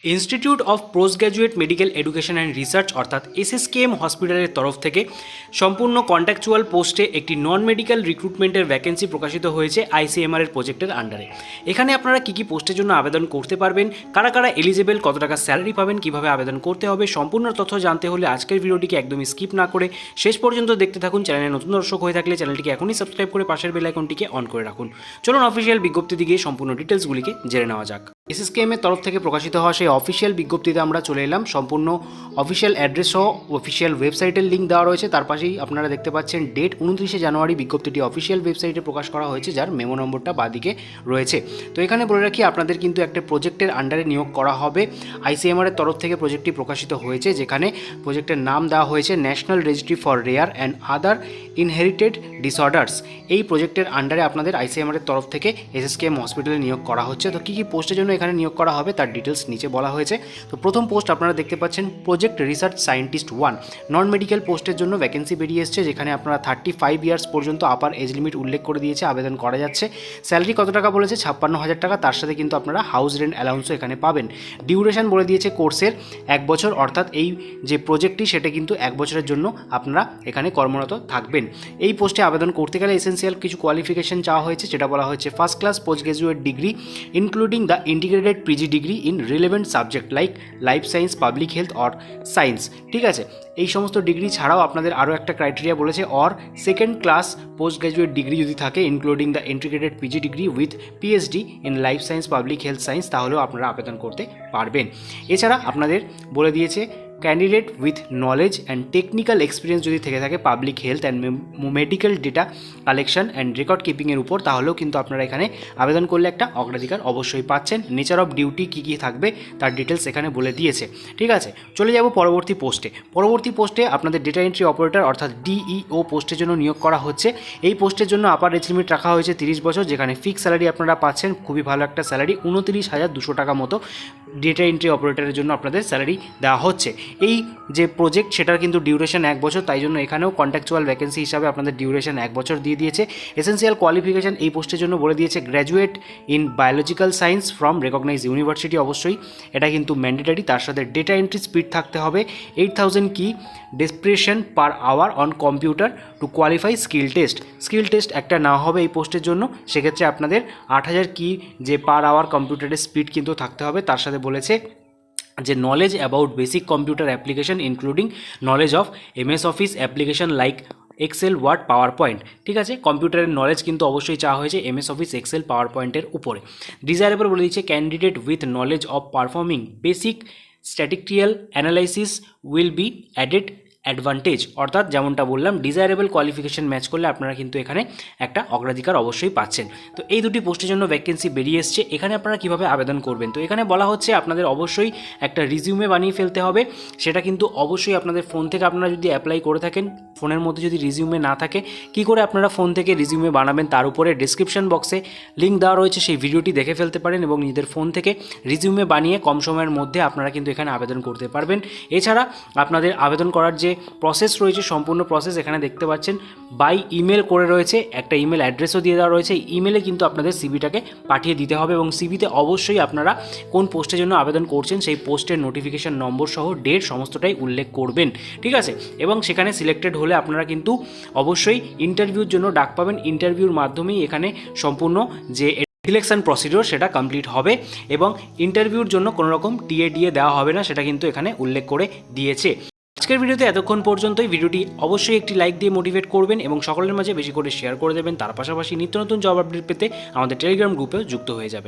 Institute of post graduate medical education and research অর্থাৎ SSKM হসপিটালের তরফ থেকে সম্পূর্ণ কন্ট্রাকচুয়াল পোস্টে একটি নন মেডিকেল রিক্রুটমেন্টের ভ্যাকেন্সি প্রকাশিত হয়েছে আইসিএমআর এর প্রজেক্টের আন্ডারে। এখানে আপনারা কী কী পোস্টের জন্য আবেদন করতে পারবেন, কারা কারা এলিজেবল, কত টাকা স্যালারি পাবেন, কীভাবে আবেদন করতে হবে, সম্পূর্ণ তথ্য জানতে হলে আজকের ভিডিওটিকে একদমই স্কিপ না করে শেষ পর্যন্ত দেখতে থাকুন। চ্যানেলে নতুন দর্শক হয়ে থাকলে চ্যানেলটিকে এখনই সাবস্ক্রাইব করে পাশের বেল আইকনটিকে অন করে রাখুন। চলুন অফিসিয়াল বিজ্ঞপ্তি দিকে সম্পূর্ণ ডিটেলসগুলিকে জেনে নেওয়া যাক। এসএসকেএম এর তরফ থেকে প্রকাশিত হওয়া সেই অফিসিয়াল বিজ্ঞপ্তিতে আমরা চলে এলাম। সম্পূর্ণ অফিসিয়াল অ্যাড্রেস সহ অফিসিয়াল ওয়েবসাইটের লিঙ্ক দেওয়া রয়েছে। তার পাশেই আপনারা দেখতে পাচ্ছেন ডেট 29শে জানুয়ারি বিজ্ঞপ্তিটি অফিসিয়াল ওয়েবসাইটে প্রকাশ করা হয়েছে, যার মেমো নম্বরটা বাদিকে রয়েছে। তো এখানে বলে রাখি, আপনাদের কিন্তু একটা প্রজেক্টের আন্ডারে নিয়োগ করা হবে। আইসিএমআর এর তরফ থেকে প্রজেক্টটি প্রকাশিত হয়েছে, যেখানে প্রজেক্টের নাম দেওয়া হয়েছে national registry for rare and other inherited disorders. এই প্রজেক্টের আন্ডারে আপনাদের আইসিএমআর এর তরফ থেকে এসএসকেএম হসপিটালে নিয়োগ করা হচ্ছে। তো কী কী পোস্টের জন্য এখানে নিয়োগ করা হবে তার ডিটেলস নিচে বলা হয়েছে। তো প্রথম পোস্ট আপনারা দেখতে পাচ্ছেন project research scientist 1 non medical পোস্টের জন্য ভ্যাকেন্সি বেরিয়ে এসছে, যেখানে আপনারা 35 ইয়ার্স পর্যন্ত আপার এজ লিমিট উল্লেখ করে দিয়েছে, আবেদন করা যাচ্ছে। স্যালারি কত টাকা বলেছে? 56,000 টাকা। তার সাথে কিন্তু আপনারা হাউস রেন্ট অ্যালাউন্সও এখানে পাবেন। ডিউরেশন বলে দিয়েছে কোর্সের 1 বছর, অর্থাৎ এই যে প্রজেক্টটি সেটা কিন্তু 1 বছরের জন্য আপনারা এখানে কর্মরত থাকবেন। এই পোস্টে আবেদন করতে গেলে এসেন্সিয়াল কিছু কোয়ালিফিকেশন চাওয়া হয়েছে, যেটা বলা হয়েছে first class post graduate degree including the integrated PG degree in relevant subject like life science, public health or science. ঠিক আছে, এই সমস্ত ডিগ্রি ছাড়াও আপনাদের আরও একটা ক্রাইটেরিয়া বলেছে, or second class post graduate degree যদি থাকে including the integrated PG degree with PhD in life science, public health science, তাহলেও আপনারা আবেদন করতে পারবেন। এছাড়া আপনাদের বলে দিয়েছে candidate with knowledge and technical experience যদি থেকে থাকে public health and medical data collection and record কিপিংয়ের উপর, তাহলেও কিন্তু আপনারা এখানে আবেদন করলে একটা অগ্রাধিকার অবশ্যই পাচ্ছেন। নেচার অফ ডিউটি কী কী থাকবে তার ডিটেলস এখানে বলে দিয়েছে। ঠিক আছে, চলে যাব পরবর্তী পোস্টে। পরবর্তী পোস্টে আপনাদের ডেটা এন্ট্রি অপারেটর অর্থাৎ ডিইও পোস্টের জন্য নিয়োগ করা হচ্ছে। এই পোস্টের জন্য আপার এজ লিমিট রাখা হয়েছে 30 বছর, যেখানে ফিক্স স্যালারি আপনারা পাচ্ছেন, খুবই ভালো একটা স্যালারি, 29,200 টাকা মতো ডেটা এন্ট্রি অপারেটরের জন্য আপনাদের স্যালারি দেওয়া হচ্ছে। এই যে প্রজেক্ট সেটার কিন্তু ডিউরেশন 1 বছর, তাই জন্য এখানেও কন্ট্রাকচুয়াল ভ্যাকেন্সি হিসাবে আপনাদের ডিউরেশন 1 বছর দিয়ে দিয়েছে। এসেন্সিয়াল কোয়ালিফিকেশন এই পোস্টের জন্য বলে দিয়েছে graduate in biological science from recognise university, অবশ্যই এটা কিন্তু ম্যান্ডেটারি। তার সাথে ডেটা এন্ট্রি স্পিড থাকতে হবে 8000 key description per hour on computer to qualify skill test. Skill test একটা না হবে এই পোস্টের জন্য, সেক্ষেত্রে আপনাদের 8000 কি যে পার আওয়ার কম্পিউটারের স্পিড কিন্তু থাকতে হবে। তার সাথে বলেছে যে knowledge about basic computer application including knowledge of MS Office application like Excel, Word, PowerPoint. ঠিক আছে, কম্পিউটারের নলেজ কিন্তু অবশ্যই চাওয়া হয়েছে এমএস অফিস, এক্সেল, পাওয়ার পয়েন্টের উপরে। ডিজায়ারেবল বলে দিচ্ছে candidate with knowledge of performing basic statistical analysis will be added advantage, অর্থাৎ যেমনটা বললাম ডিজায়ারেবল কোয়ালিফিকেশন ম্যাচ করলে আপনারা কিন্তু এখানে একটা অগ্রাধিকার অবশ্যই পাচ্ছেন। তো এই দুটি পোস্টের জন্য ভ্যাকেন্সি বেরিয়ে এসছে। এখানে আপনারা কীভাবে আবেদন করবেন? তো এখানে বলা হচ্ছে আপনাদের অবশ্যই একটা রিজিউমে বানিয়ে ফেলতে হবে। সেটা কিন্তু অবশ্যই আপনাদের ফোন থেকে আপনারা যদি অ্যাপ্লাই করে থাকেন, ফোনের মধ্যে যদি রিজিউমে না থাকে, কী করে আপনারা ফোন থেকে রিজিউমে বানাবেন তার উপরে ডেসক্রিপশন বক্সে লিঙ্ক দেওয়া রয়েছে, সেই ভিডিওটি দেখে ফেলতে পারেন এবং নিজেদের ফোন থেকে রিজিউমে বানিয়ে কম সময়ের মধ্যে আপনারা কিন্তু এখানে আবেদন করতে পারবেন। এছাড়া আপনাদের আবেদন করার যে প্রসেস রয়েছে, সম্পূর্ণ প্রসেস এখানে দেখতে পাচ্ছেন বাই ইমেল করে রয়েছে, একটা ইমেল অ্যাড্রেসও দিয়ে দেওয়া রয়েছে। ইমেলে কিন্তু আপনাদের সিভিটাকে পাঠিয়ে দিতে হবে এবং সিভিতে অবশ্যই আপনারা কোন পোস্টের জন্য আবেদন করছেন সেই পোস্টের নোটিফিকেশন নম্বর সহ ডেট সমস্তটাই উল্লেখ করবেন। ঠিক আছে, এবং সেখানে সিলেক্টেড হলে আপনারা কিন্তু অবশ্যই ইন্টারভিউর জন্য ডাক পাবেন। ইন্টারভিউর মাধ্যমেই এখানে সম্পূর্ণ যে সিলেকশন প্রসিডিওর সেটা কমপ্লিট হবে এবং ইন্টারভিউর জন্য কোনো রকম টিএডিএ দেওয়া হবে না, সেটা কিন্তু এখানে উল্লেখ করে দিয়েছে। আজকের ভিডিওতে এতক্ষণ পর্যন্তই। ভিডিওটি অবশ্যই একটি লাইক দিয়ে মোটিভেট করবেন এবং সকলের মাঝে বেশি করে শেয়ার করে দেবেন। তার পাশাপাশি নিত্য নতুন জব আপডেট পেতে আমাদের টেলিগ্রাম গ্রুপেও যুক্ত হয়ে যাবেন।